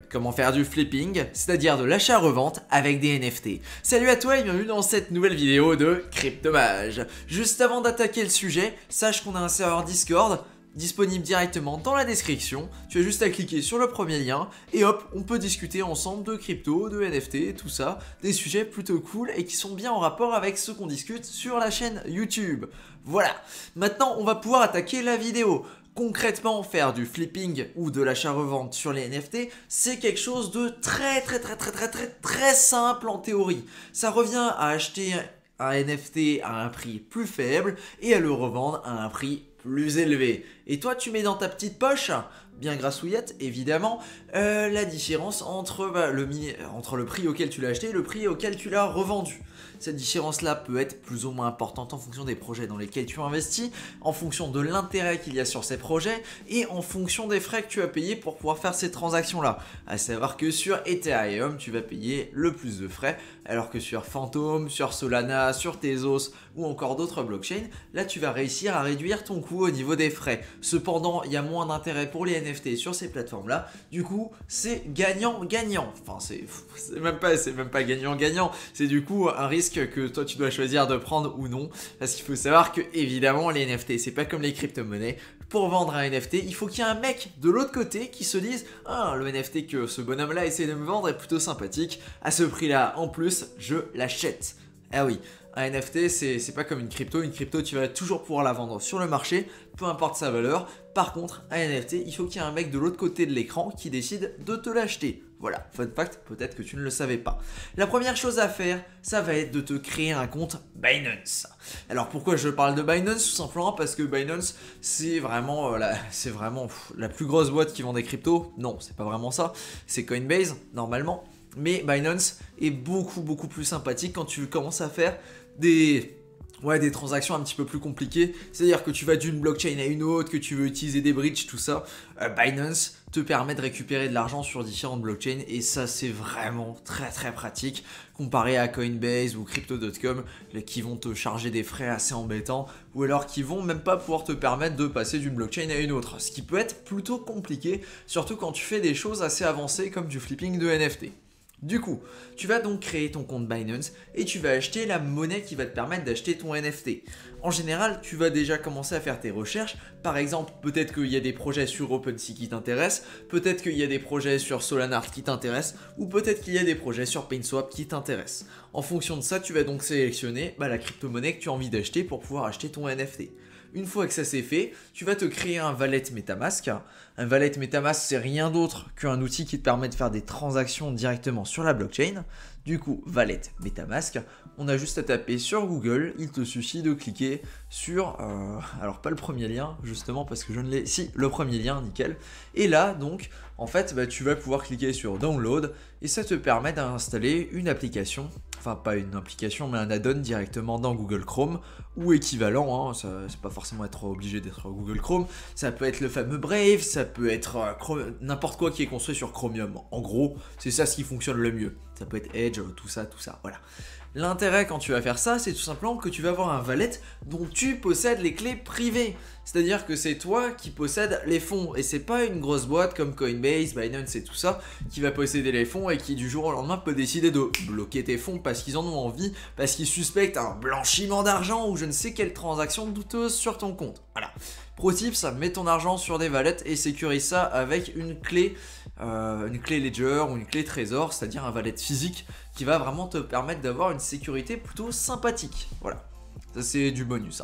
Comment faire du flipping, c'est-à-dire de l'achat-revente avec des NFT. Salut à toi et bienvenue dans cette nouvelle vidéo de Cryptomage. Juste avant d'attaquer le sujet, sache qu'on a un serveur Discord disponible directement dans la description. Tu as juste à cliquer sur le premier lien et hop, on peut discuter ensemble de crypto, de NFT, tout ça. Des sujets plutôt cool et qui sont bien en rapport avec ce qu'on discute sur la chaîne YouTube. Voilà, maintenant on va pouvoir attaquer la vidéo. Concrètement, faire du flipping ou de l'achat-revente sur les NFT, c'est quelque chose de très simple en théorie. Ça revient à acheter un NFT à un prix plus faible et à le revendre à un prix plus élevé. Et toi, tu mets dans ta petite poche, bien grassouillette évidemment, la différence entre le prix auquel tu l'as acheté et le prix auquel tu l'as revendu. Cette différence-là peut être plus ou moins importante en fonction des projets dans lesquels tu investis, en fonction de l'intérêt qu'il y a sur ces projets et en fonction des frais que tu as payés pour pouvoir faire ces transactions-là. À savoir que sur Ethereum, tu vas payer le plus de frais, alors que sur Phantom, sur Solana, sur Tezos ou encore d'autres blockchains, là tu vas réussir à réduire ton coût au niveau des frais. Cependant, il y a moins d'intérêt pour les NFT sur ces plateformes-là, du coup c'est gagnant-gagnant. Enfin, c'est même pas gagnant-gagnant, c'est du coup un risque que toi tu dois choisir de prendre ou non, parce qu'il faut savoir que évidemment les NFT c'est pas comme les crypto-monnaies. Pour vendre un NFT, il faut qu'il y ait un mec de l'autre côté qui se dise « Ah, le NFT que ce bonhomme là essaie de me vendre est plutôt sympathique, à ce prix là en plus je l'achète ». Ah oui, un NFT c'est pas comme une crypto tu vas toujours pouvoir la vendre sur le marché, peu importe sa valeur. Par contre, un NFT, il faut qu'il y ait un mec de l'autre côté de l'écran qui décide de te l'acheter. Voilà, fun fact, peut-être que tu ne le savais pas. La première chose à faire, ça va être de te créer un compte Binance. Alors pourquoi je parle de Binance? Tout simplement parce que Binance, c'est vraiment la plus grosse boîte qui vend des cryptos. Non, c'est pas vraiment ça, c'est Coinbase, normalement. Mais Binance est beaucoup plus sympathique quand tu commences à faire des transactions un petit peu plus compliquées. C'est-à-dire que tu vas d'une blockchain à une autre, que tu veux utiliser des bridges, tout ça. Binance te permet de récupérer de l'argent sur différentes blockchains et ça c'est vraiment très pratique comparé à Coinbase ou Crypto.com qui vont te charger des frais assez embêtants ou alors qui vont même pas pouvoir te permettre de passer d'une blockchain à une autre. Ce qui peut être plutôt compliqué, surtout quand tu fais des choses assez avancées comme du flipping de NFT. Du coup, tu vas donc créer ton compte Binance et tu vas acheter la monnaie qui va te permettre d'acheter ton NFT. En général, tu vas déjà commencer à faire tes recherches. Par exemple, peut-être qu'il y a des projets sur OpenSea qui t'intéressent, peut-être qu'il y a des projets sur Solana qui t'intéressent, ou peut-être qu'il y a des projets sur PaintSwap qui t'intéressent. En fonction de ça, tu vas donc sélectionner la crypto-monnaie que tu as envie d'acheter pour pouvoir acheter ton NFT. Une fois que ça c'est fait, tu vas te créer un wallet MetaMask. Un wallet MetaMask, c'est rien d'autre qu'un outil qui te permet de faire des transactions directement sur la blockchain. Du coup, wallet MetaMask, on a juste à taper sur Google, il te suffit de cliquer sur, alors pas le premier lien justement parce que je ne l'ai, si le premier lien, nickel. Et là donc, en fait, tu vas pouvoir cliquer sur Download et ça te permet d'installer une application. Enfin, pas une application, mais un add-on directement dans Google Chrome ou équivalent. C'est pas forcément être obligé d'être Google Chrome. Ça peut être le fameux Brave, ça peut être n'importe quoi qui est construit sur Chromium. En gros, c'est ça ce qui fonctionne le mieux. Ça peut être Edge, tout ça, voilà. L'intérêt quand tu vas faire ça, c'est tout simplement que tu vas avoir un wallet dont tu possèdes les clés privées. C'est-à-dire que c'est toi qui possèdes les fonds et c'est pas une grosse boîte comme Coinbase, Binance et tout ça qui va posséder les fonds et qui du jour au lendemain peut décider de bloquer tes fonds parce qu'ils en ont envie, parce qu'ils suspectent un blanchiment d'argent ou je ne sais quelle transaction douteuse sur ton compte. Voilà. Pro tips, mets ton argent sur des wallets et sécurise ça avec une clé Ledger ou une clé Trésor, c'est-à-dire un wallet physique qui va vraiment te permettre d'avoir une sécurité plutôt sympathique. Voilà, ça c'est du bonus.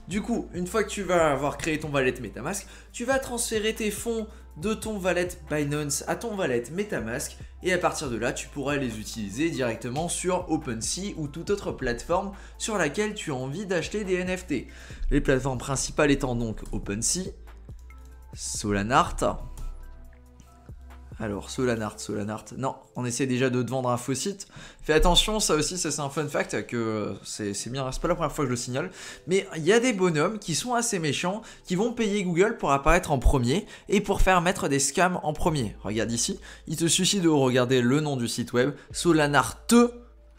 Du coup, une fois que tu vas avoir créé ton wallet MetaMask, tu vas transférer tes fonds de ton wallet Binance à ton wallet MetaMask et à partir de là, tu pourras les utiliser directement sur OpenSea ou toute autre plateforme sur laquelle tu as envie d'acheter des NFT. Les plateformes principales étant donc OpenSea, Solanart. Alors, Solanart, non, on essaie déjà de te vendre un faux site. Fais attention, ça aussi, ça c'est un fun fact que c'est bien, c'est pas la première fois que je le signale. Mais il y a des bonhommes qui sont assez méchants, qui vont payer Google pour apparaître en premier et pour faire mettre des scams en premier. Regarde ici, il te suffit de regarder le nom du site web, Solanart.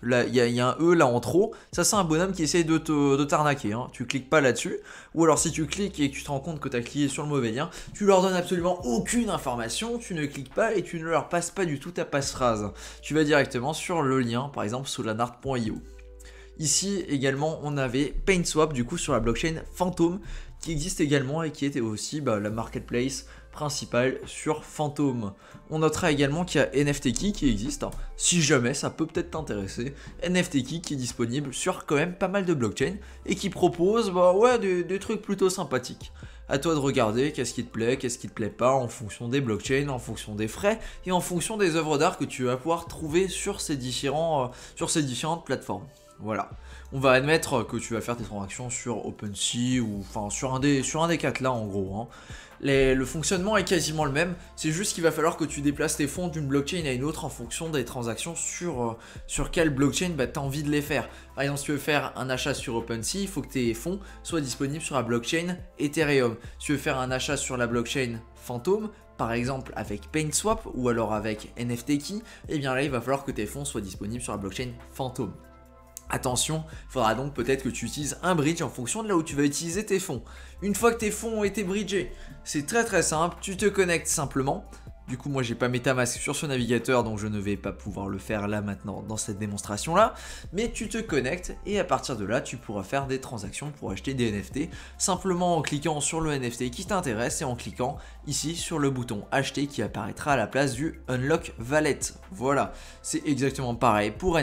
Là, il y a un E là en trop. Ça, c'est un bonhomme qui essaye de t'arnaquer. Hein. Tu cliques pas là-dessus. Ou alors, si tu cliques et que tu te rends compte que tu as cliqué sur le mauvais lien, tu leur donnes absolument aucune information. Tu ne cliques pas et tu ne leur passes pas du tout ta passphrase. Tu vas directement sur le lien, par exemple, solanart.io. Ici également, on avait PaintSwap, du coup, sur la blockchain Phantom, qui existe également et qui était aussi la marketplace principale sur Phantom. On notera également qu'il y a NFTKey qui existe, si jamais ça peut peut-être t'intéresser. NFTKey qui est disponible sur quand même pas mal de blockchains et qui propose des trucs plutôt sympathiques. À toi de regarder qu'est-ce qui te plaît pas en fonction des blockchains, en fonction des frais et en fonction des œuvres d'art que tu vas pouvoir trouver sur ces différentes plateformes. Voilà, on va admettre que tu vas faire tes transactions sur OpenSea ou enfin sur un des quatre là en gros. Hein. Le fonctionnement est quasiment le même, c'est juste qu'il va falloir que tu déplaces tes fonds d'une blockchain à une autre en fonction des transactions sur quelle blockchain tu as envie de les faire. Par exemple, si tu veux faire un achat sur OpenSea, il faut que tes fonds soient disponibles sur la blockchain Ethereum. Si tu veux faire un achat sur la blockchain Phantom, par exemple avec PaintSwap ou alors avec NFTKey, et bien là il va falloir que tes fonds soient disponibles sur la blockchain Phantom. Attention, il faudra donc peut-être que tu utilises un bridge en fonction de là où tu vas utiliser tes fonds. Une fois que tes fonds ont été bridgés, c'est très simple, tu te connectes simplement. Du coup, moi, j'ai pas MetaMask sur ce navigateur, donc je ne vais pas pouvoir le faire là maintenant dans cette démonstration-là. Mais tu te connectes et à partir de là, tu pourras faire des transactions pour acheter des NFT simplement en cliquant sur le NFT qui t'intéresse et en cliquant ici sur le bouton acheter qui apparaîtra à la place du Unlock Wallet. Voilà, c'est exactement pareil pour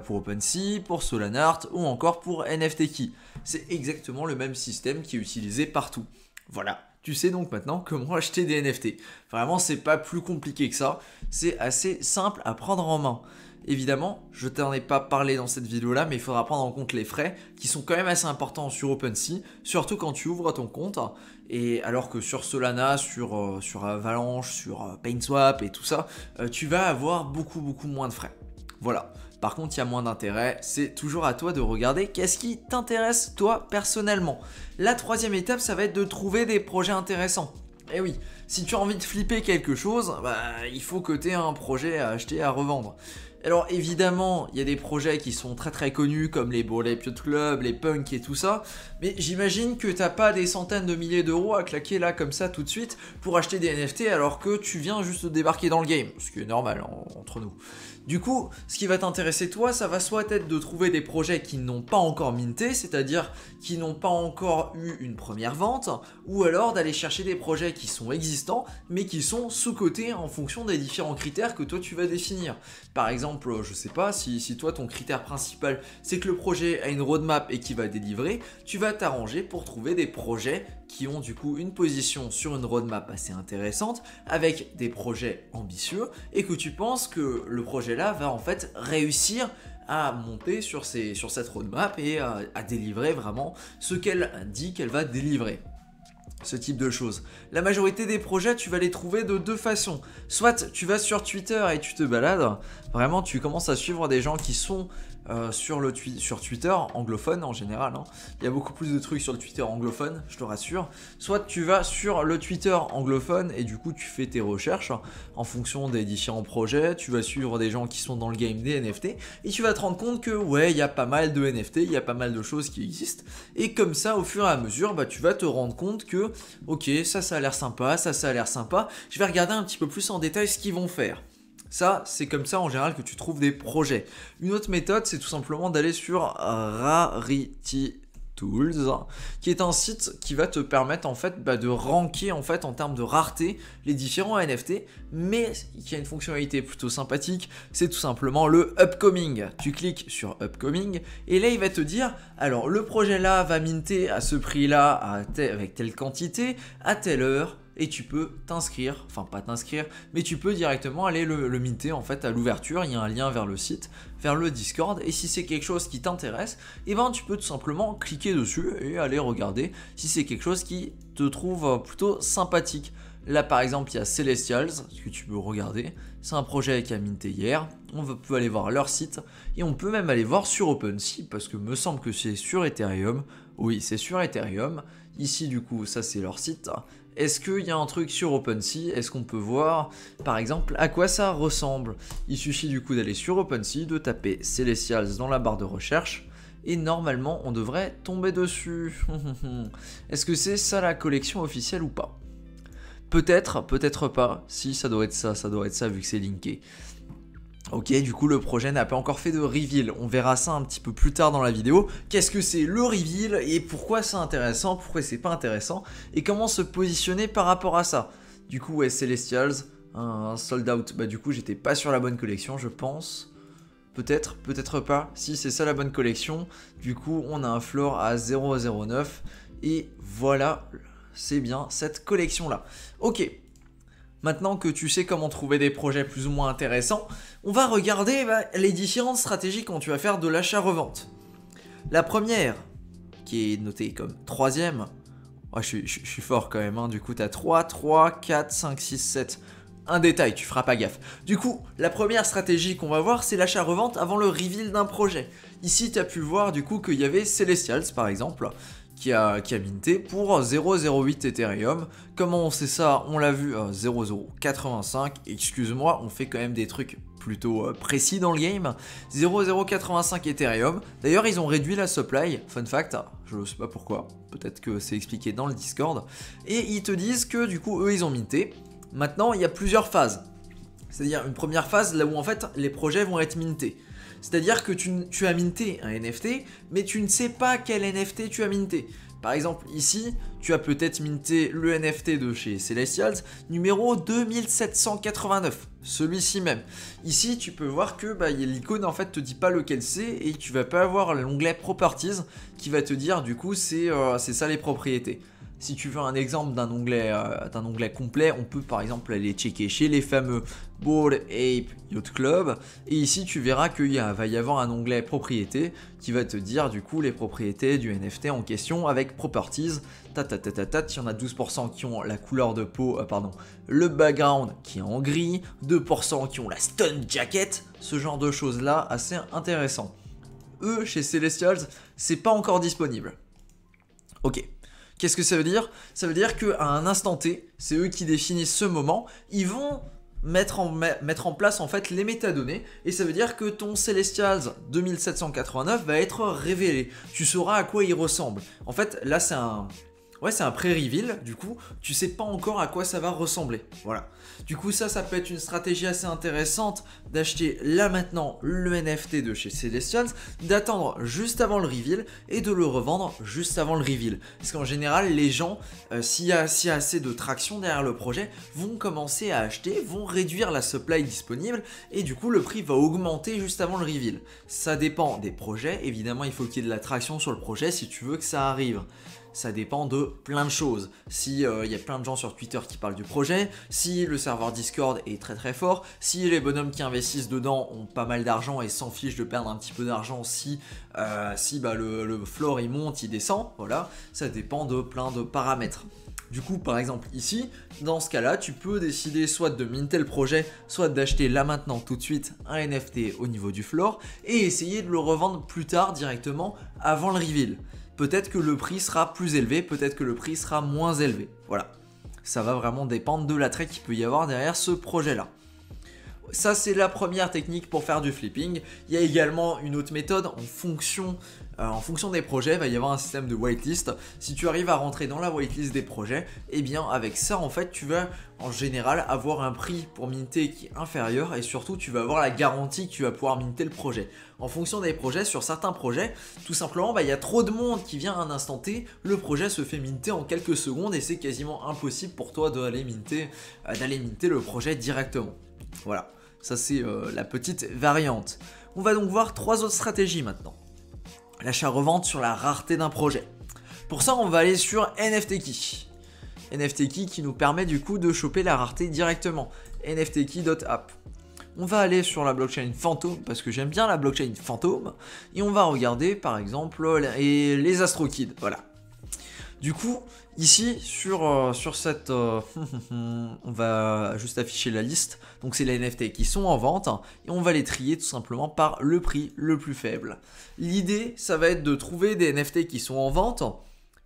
OpenSea, pour Solanart ou encore pour NFTKey. C'est exactement le même système qui est utilisé partout. Voilà. Tu sais donc maintenant comment acheter des NFT. Vraiment, c'est pas plus compliqué que ça. C'est assez simple à prendre en main. Évidemment, je t'en ai pas parlé dans cette vidéo-là, mais il faudra prendre en compte les frais qui sont quand même assez importants sur OpenSea, surtout quand tu ouvres ton compte. Et alors que sur Solana, sur Avalanche, sur PaintSwap et tout ça, tu vas avoir beaucoup moins de frais. Voilà. Par contre, il y a moins d'intérêt, c'est toujours à toi de regarder qu'est-ce qui t'intéresse toi personnellement. La troisième étape, ça va être de trouver des projets intéressants. Et oui, si tu as envie de flipper quelque chose, il faut que tu aies un projet à acheter, à revendre. Alors évidemment, il y a des projets qui sont très connus comme les Piot Club, les Punk et tout ça, mais j'imagine que t'as pas des centaines de milliers d'euros à claquer là comme ça tout de suite pour acheter des NFT alors que tu viens juste de débarquer dans le game, ce qui est normal entre nous. Du coup, ce qui va t'intéresser toi, ça va soit être de trouver des projets qui n'ont pas encore minté, c'est-à-dire qui n'ont pas encore eu une première vente, ou alors d'aller chercher des projets qui sont existants, mais qui sont sous-cotés en fonction des différents critères que toi tu vas définir. Par exemple, je sais pas, si toi ton critère principal c'est que le projet a une roadmap et qui va délivrer, tu vas t'arranger pour trouver des projets qui ont du coup une position sur une roadmap assez intéressante, avec des projets ambitieux, et que tu penses que le projet là va en fait réussir à monter sur cette roadmap et à délivrer vraiment ce qu'elle dit qu'elle va délivrer. Ce type de choses. La majorité des projets, tu vas les trouver de deux façons. Soit tu vas sur Twitter et tu te balades, vraiment tu commences à suivre des gens qui sont sur Twitter, anglophone en général. Hein. Il y a beaucoup plus de trucs sur le Twitter anglophone, je te rassure. Soit tu vas sur le Twitter anglophone et du coup tu fais tes recherches en fonction des différents projets. Tu vas suivre des gens qui sont dans le game des NFT et tu vas te rendre compte que ouais, il y a pas mal de NFT, il y a pas mal de choses qui existent. Et comme ça, au fur et à mesure, tu vas te rendre compte que ok, ça a l'air sympa, ça a l'air sympa. Je vais regarder un petit peu plus en détail ce qu'ils vont faire. Ça, c'est comme ça en général que tu trouves des projets. Une autre méthode, c'est tout simplement d'aller sur Rarity Tools, qui est un site qui va te permettre en fait de ranker en fait en termes de rareté les différents NFT, mais qui a une fonctionnalité plutôt sympathique, c'est tout simplement le upcoming. Tu cliques sur upcoming et là il va te dire alors le projet là va minter à ce prix là avec telle quantité à telle heure. Et tu peux t'inscrire, enfin pas t'inscrire, mais tu peux directement aller le minter en fait à l'ouverture, il y a un lien vers le site, vers le Discord, et si c'est quelque chose qui t'intéresse, et tu peux tout simplement cliquer dessus et aller regarder si c'est quelque chose qui te trouve plutôt sympathique. Là par exemple il y a Celestials, que tu peux regarder, c'est un projet qui a minté hier, on peut aller voir leur site, et on peut même aller voir sur OpenSea, parce que me semble que c'est sur Ethereum, oui c'est sur Ethereum, ici du coup ça c'est leur site, est-ce qu'il y a un truc sur OpenSea? Est-ce qu'on peut voir par exemple à quoi ça ressemble? Il suffit du coup d'aller sur OpenSea, de taper Celestials dans la barre de recherche et normalement on devrait tomber dessus. Est-ce que c'est ça la collection officielle ou pas? Peut-être, peut-être pas. Si, ça doit être ça vu que c'est linké. Ok, du coup le projet n'a pas encore fait de reveal, on verra ça un petit peu plus tard dans la vidéo. Qu'est-ce que c'est le reveal et pourquoi c'est intéressant, pourquoi c'est pas intéressant et comment se positionner par rapport à ça. Du coup ouais, Celestials, un sold out, bah du coup j'étais pas sur la bonne collection je pense. Peut-être, peut-être pas, si c'est ça la bonne collection. Du coup on a un floor à 0,09 et voilà, c'est bien cette collection là. Ok. Maintenant que tu sais comment trouver des projets plus ou moins intéressants, on va regarder les différentes stratégies quand tu vas faire de l'achat-revente. La première, qui est notée comme troisième, oh, je suis fort quand même, hein. Du coup tu as 3, 4, 5, 6, 7, un détail, tu feras pas gaffe. Du coup, la première stratégie qu'on va voir, c'est l'achat-revente avant le reveal d'un projet. Ici tu as pu voir du coup qu'il y avait Celestials par exemple, qui a minté pour 0,08 Ethereum. Comment on sait ça? On l'a vu 0,085. Excuse-moi, on fait quand même des trucs plutôt précis dans le game. 0,085 Ethereum. D'ailleurs, ils ont réduit la supply. Fun fact, je ne sais pas pourquoi. Peut-être que c'est expliqué dans le Discord. Et ils te disent que du coup, eux, ils ont minté. Maintenant, il y a plusieurs phases. C'est-à-dire une première phase là où en fait les projets vont être mintés. C'est-à-dire que tu as minté un NFT, mais tu ne sais pas quel NFT tu as minté. Par exemple, ici, tu as peut-être minté le NFT de chez Celestials, numéro 2789, celui-ci même. Ici, tu peux voir que l'icône en fait te dit pas lequel c'est et tu vas pas avoir l'onglet Properties qui va te dire du coup c'est ça les propriétés. Si tu veux un exemple d'un onglet complet, on peut par exemple aller checker chez les fameux Bored Ape Yacht Club. Et ici, tu verras qu'il va y avoir un onglet propriétés qui va te dire du coup les propriétés du NFT en question avec Properties. Il y en a 12% qui ont la couleur de peau, le background qui est en gris, 2% qui ont la stun jacket, ce genre de choses là assez intéressant. Eux, chez Celestials, c'est pas encore disponible. Ok. Qu'est-ce que ça veut dire? Ça veut dire qu'à un instant T, c'est eux qui définissent ce moment, ils vont mettre en place en fait les métadonnées et ça veut dire que ton Celestials 2789 va être révélé. Tu sauras à quoi il ressemble. En fait, là c'est un pré-reveal, du coup, tu sais pas encore à quoi ça va ressembler. Voilà. Du coup, ça peut être une stratégie assez intéressante d'acheter là maintenant le NFT de chez Celestials, d'attendre juste avant le reveal et de le revendre juste avant le reveal. Parce qu'en général, les gens, s'il y a assez de traction derrière le projet, vont commencer à acheter, vont réduire la supply disponible et du coup, le prix va augmenter juste avant le reveal. Ça dépend des projets. Évidemment, il faut qu'il y ait de la traction sur le projet si tu veux que ça arrive. Ça dépend de plein de choses. Si y a plein de gens sur Twitter qui parlent du projet, si le serveur Discord est très très fort, si les bonhommes qui investissent dedans ont pas mal d'argent et s'en fichent de perdre un petit peu d'argent, si le floor il monte, il descend, voilà, ça dépend de plein de paramètres. Du coup, par exemple ici, dans ce cas-là, tu peux décider soit de minter le projet, soit d'acheter là maintenant tout de suite un NFT au niveau du floor et essayer de le revendre plus tard directement avant le reveal. Peut-être que le prix sera plus élevé, peut-être que le prix sera moins élevé. Voilà, ça va vraiment dépendre de l'attrait qu'il peut y avoir derrière ce projet-là. Ça, c'est la première technique pour faire du flipping. Il y a également une autre méthode en fonction des projets. Il va y avoir un système de whitelist. Si tu arrives à rentrer dans la whitelist des projets, eh bien avec ça, en fait, tu vas en général avoir un prix pour minter qui est inférieur et surtout, tu vas avoir la garantie que tu vas pouvoir minter le projet. En fonction des projets, sur certains projets, tout simplement, il y a trop de monde qui vient à un instant T, le projet se fait minter en quelques secondes et c'est quasiment impossible pour toi d'aller minter le projet directement. Voilà. Ça c'est la petite variante. On va donc voir 3 autres stratégies maintenant. L'achat-revente sur la rareté d'un projet. Pour ça, on va aller sur NFTKey. NFTKey qui nous permet du coup de choper la rareté directement. nftkey.app. On va aller sur la blockchain fantôme parce que j'aime bien la blockchain fantôme. Et on va regarder par exemple les AstroKids. Voilà. Du coup, ici, sur cette... on va juste afficher la liste. Donc, c'est les NFT qui sont en vente. Et on va les trier tout simplement par le prix le plus faible. L'idée, ça va être de trouver des NFT qui sont en vente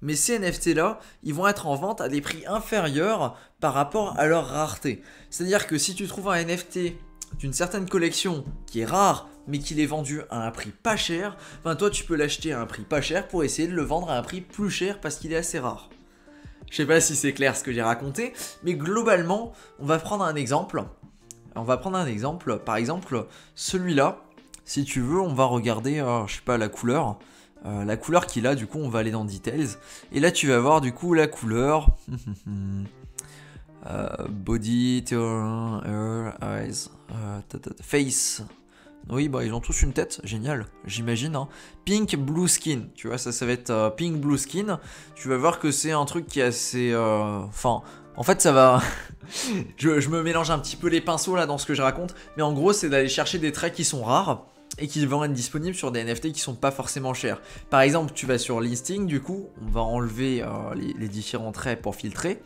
Mais ces NFT-là, ils vont être en vente à des prix inférieurs par rapport à leur rareté. C'est-à-dire que si tu trouves un NFT d'une certaine collection qui est rare, mais qu'il est vendu à un prix pas cher, ben toi tu peux l'acheter à un prix pas cher pour essayer de le vendre à un prix plus cher parce qu'il est assez rare. Je sais pas si c'est clair ce que j'ai raconté, mais globalement, on va prendre un exemple. Par exemple, celui-là, si tu veux, on va regarder, je sais pas, la couleur. La couleur qu'il a, du coup, on va aller dans Details. Et là, tu vas voir, du coup, la couleur. Body, hair, eyes, face. Oui, bah ils ont tous une tête, génial, j'imagine. Hein. Pink Blue Skin, tu vois, ça va être Pink Blue Skin. Tu vas voir que c'est un truc qui est assez... Enfin, en fait, ça va... je me mélange un petit peu les pinceaux là dans ce que je raconte. Mais en gros, c'est d'aller chercher des traits qui sont rares et qui vont être disponibles sur des NFT qui sont pas forcément chers. Par exemple, tu vas sur Listing, du coup, on va enlever les différents traits pour filtrer.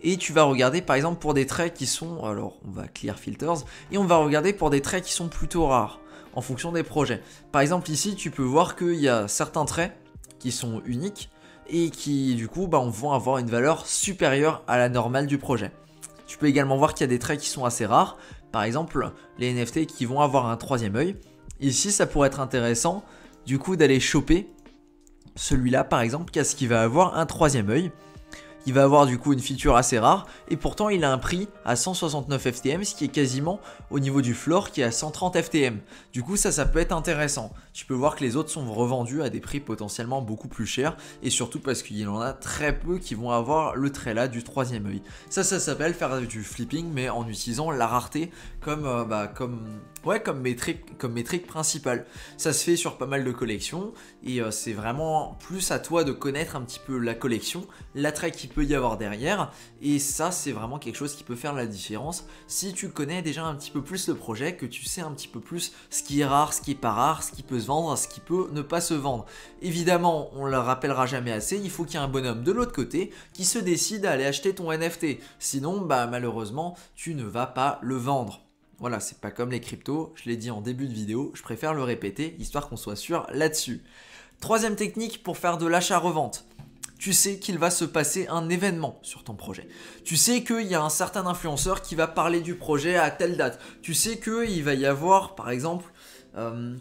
Et tu vas regarder par exemple pour des traits qui sont, alors on va clear filters, et on va regarder pour des traits qui sont plutôt rares, en fonction des projets. Par exemple ici tu peux voir qu'il y a certains traits qui sont uniques, et qui du coup vont avoir une valeur supérieure à la normale du projet. Tu peux également voir qu'il y a des traits qui sont assez rares, par exemple les NFT qui vont avoir un troisième œil. Ici ça pourrait être intéressant du coup d'aller choper celui-là par exemple, parce qu'il va avoir un troisième œil. Il va avoir du coup une feature assez rare et pourtant il a un prix à 169 FTM, ce qui est quasiment au niveau du floor qui est à 130 FTM. Du coup ça peut être intéressant. Tu peux voir que les autres sont revendus à des prix potentiellement beaucoup plus chers et surtout parce qu'il y en a très peu qui vont avoir le trait là du troisième œil. Ça s'appelle faire du flipping mais en utilisant la rareté comme métrique principale. Ça se fait sur pas mal de collections et c'est vraiment plus à toi de connaître un petit peu la collection, l'attrait qui peut y avoir derrière et ça c'est vraiment quelque chose qui peut faire la différence si tu connais déjà un petit peu plus le projet, que tu sais un petit peu plus ce qui est rare, ce qui est pas rare, ce qui peut se vendre, ce qui peut ne pas se vendre. Évidemment, on le rappellera jamais assez, il faut qu'il y ait un bonhomme de l'autre côté qui se décide à aller acheter ton NFT. Sinon, malheureusement, tu ne vas pas le vendre. Voilà, c'est pas comme les cryptos, je l'ai dit en début de vidéo, je préfère le répéter, histoire qu'on soit sûr là-dessus. Troisième technique pour faire de l'achat-revente. Tu sais qu'il va se passer un événement sur ton projet. Tu sais qu'il y a un certain influenceur qui va parler du projet à telle date. Tu sais qu'il va y avoir, par exemple,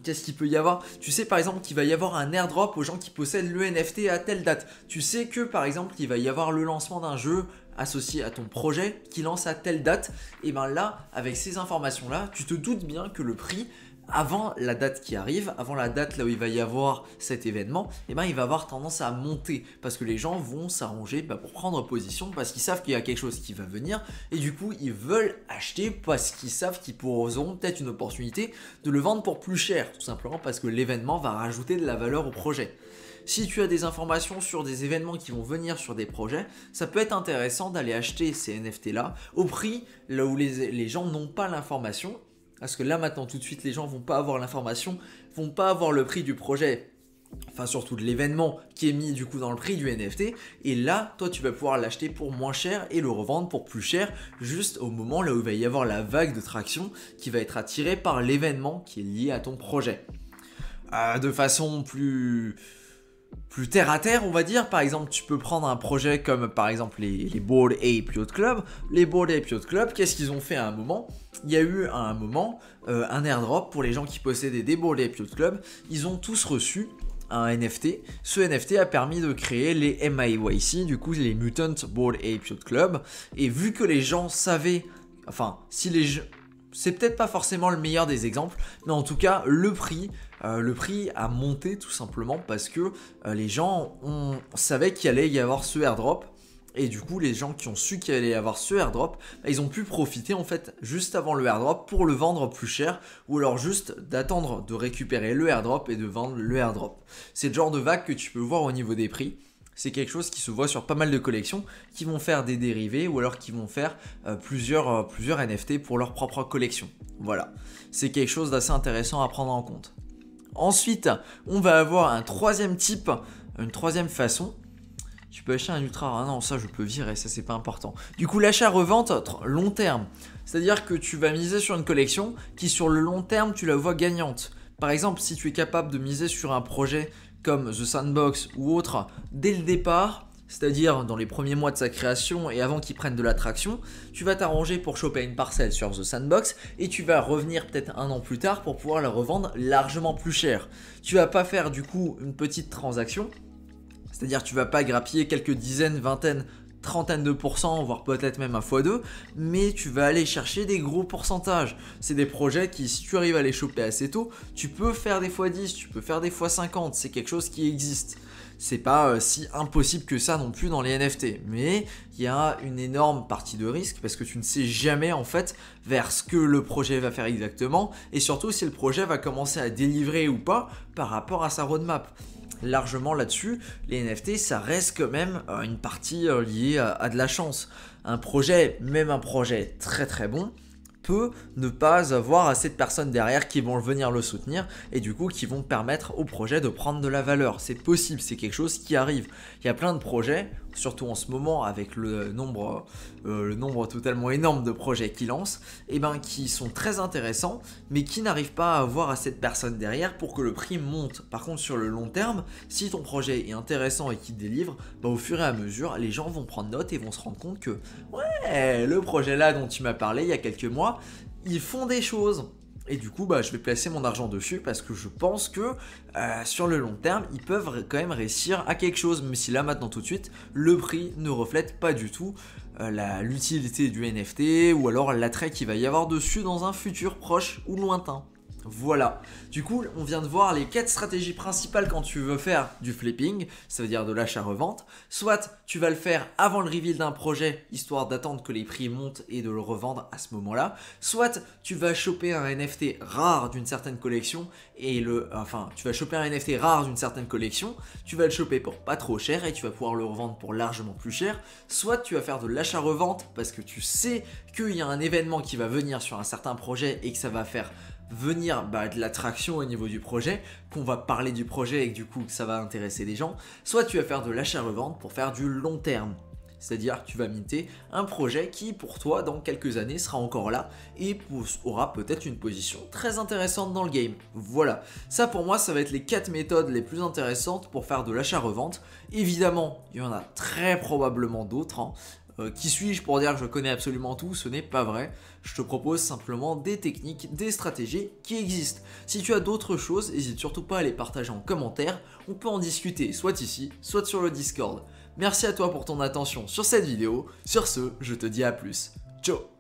qu'est-ce qu'il peut y avoir? Tu sais par exemple qu'il va y avoir un airdrop aux gens qui possèdent le NFT à telle date. Tu sais que par exemple qu'il va y avoir le lancement d'un jeu associé à ton projet qui lance à telle date. Et bien là, avec ces informations-là, tu te doutes bien que le prix, avant la date qui arrive, avant la date là où il va y avoir cet événement, il va avoir tendance à monter parce que les gens vont s'arranger pour prendre position parce qu'ils savent qu'il y a quelque chose qui va venir et du coup ils veulent acheter parce qu'ils savent qu'ils auront peut-être une opportunité de le vendre pour plus cher, tout simplement parce que l'événement va rajouter de la valeur au projet. Si tu as des informations sur des événements qui vont venir sur des projets, ça peut être intéressant d'aller acheter ces NFT là au prix là où les gens n'ont pas l'information. Parce que là maintenant tout de suite les gens vont pas avoir l'information, vont pas avoir le prix du projet, enfin surtout de l'événement qui est mis du coup dans le prix du NFT. Et là toi tu vas pouvoir l'acheter pour moins cher et le revendre pour plus cher juste au moment là où il va y avoir la vague de traction qui va être attirée par l'événement qui est lié à ton projet. De façon plus terre à terre on va dire, par exemple tu peux prendre un projet comme par exemple les Bored Ape Yacht Club. Les Bored Ape Yacht Club, qu'est-ce qu'ils ont fait à un moment? Il y a eu à un moment un airdrop pour les gens qui possédaient des Bored Ape Yacht Club. Ils ont tous reçu un NFT. Ce NFT a permis de créer les MIYC, du coup les Mutant Bored Ape Yacht Club. Et vu que les gens savaient, enfin si les gens... C'est peut-être pas forcément le meilleur des exemples, mais en tout cas, le prix a monté tout simplement parce que les gens savaient qu'il allait y avoir ce airdrop. Et du coup, les gens qui ont su qu'il allait y avoir ce airdrop, ils ont pu profiter en fait juste avant le airdrop pour le vendre plus cher ou alors juste d'attendre de récupérer le airdrop et de vendre le airdrop. C'est le genre de vague que tu peux voir au niveau des prix. C'est quelque chose qui se voit sur pas mal de collections qui vont faire des dérivés ou alors qui vont faire plusieurs NFT pour leur propre collection. Voilà, c'est quelque chose d'assez intéressant à prendre en compte. Ensuite, on va avoir un troisième type, une troisième façon. Tu peux acheter un ultra rare, non ça je peux virer, ça c'est pas important. Du coup l'achat-revente long terme, c'est-à-dire que tu vas miser sur une collection qui sur le long terme tu la vois gagnante. Par exemple si tu es capable de miser sur un projet comme The Sandbox ou autre dès le départ, c'est-à-dire dans les premiers mois de sa création et avant qu'il prenne de l'attraction, tu vas t'arranger pour choper une parcelle sur The Sandbox et tu vas revenir peut-être un an plus tard pour pouvoir la revendre largement plus cher. Tu vas pas faire du coup une petite transaction, c'est-à-dire tu vas pas grappiller quelques dizaines, vingtaines, trentaine de pourcents, voire peut-être même un x2, mais tu vas aller chercher des gros pourcentages. C'est des projets qui, si tu arrives à les choper assez tôt, tu peux faire des x10, tu peux faire des x50, c'est quelque chose qui existe. C'est pas si impossible que ça non plus dans les NFT, mais il y a une énorme partie de risque parce que tu ne sais jamais en fait vers ce que le projet va faire exactement et surtout si le projet va commencer à délivrer ou pas par rapport à sa roadmap. Largement là-dessus, les NFT ça reste quand même une partie liée à de la chance. Un projet, même un projet très très bon, peut ne pas avoir assez de personnes derrière qui vont venir le soutenir et du coup qui vont permettre au projet de prendre de la valeur. C'est possible, c'est quelque chose qui arrive. Il y a plein de projets, surtout en ce moment avec le nombre totalement énorme de projets qui lancent, et qui sont très intéressants mais qui n'arrivent pas à avoir assez de personnes derrière pour que le prix monte. Par contre sur le long terme, si ton projet est intéressant et qu'il délivre, au fur et à mesure les gens vont prendre note et vont se rendre compte que ouais, le projet là dont tu m'as parlé il y a quelques mois, ils font des choses et du coup je vais placer mon argent dessus parce que je pense que sur le long terme ils peuvent quand même réussir à quelque chose, même si là maintenant tout de suite le prix ne reflète pas du tout l'utilité du NFT ou alors l'attrait qu'il va y avoir dessus dans un futur proche ou lointain. Voilà, du coup on vient de voir les 4 stratégies principales quand tu veux faire du flipping, ça veut dire de l'achat-revente. Soit tu vas le faire avant le reveal d'un projet, histoire d'attendre que les prix montent et de le revendre à ce moment-là. Soit tu vas choper un NFT rare d'une certaine collection tu vas choper un NFT rare d'une certaine collection, tu vas le choper pour pas trop cher et tu vas pouvoir le revendre pour largement plus cher. Soit tu vas faire de l'achat-revente parce que tu sais qu'il y a un événement qui va venir sur un certain projet et que ça va faire venir de l'attraction au niveau du projet, qu'on va parler du projet et que du coup ça va intéresser les gens. Soit tu vas faire de l'achat-revente pour faire du long terme, c'est-à-dire tu vas minter un projet qui pour toi dans quelques années sera encore là et aura peut-être une position très intéressante dans le game. Voilà, ça pour moi ça va être les 4 méthodes les plus intéressantes pour faire de l'achat-revente. Évidemment il y en a très probablement d'autres, qui suis-je pour dire que je connais absolument tout? Ce n'est pas vrai. Je te propose simplement des techniques, des stratégies qui existent. Si tu as d'autres choses, n'hésite surtout pas à les partager en commentaire. On peut en discuter soit ici, soit sur le Discord. Merci à toi pour ton attention sur cette vidéo. Sur ce, je te dis à plus. Ciao!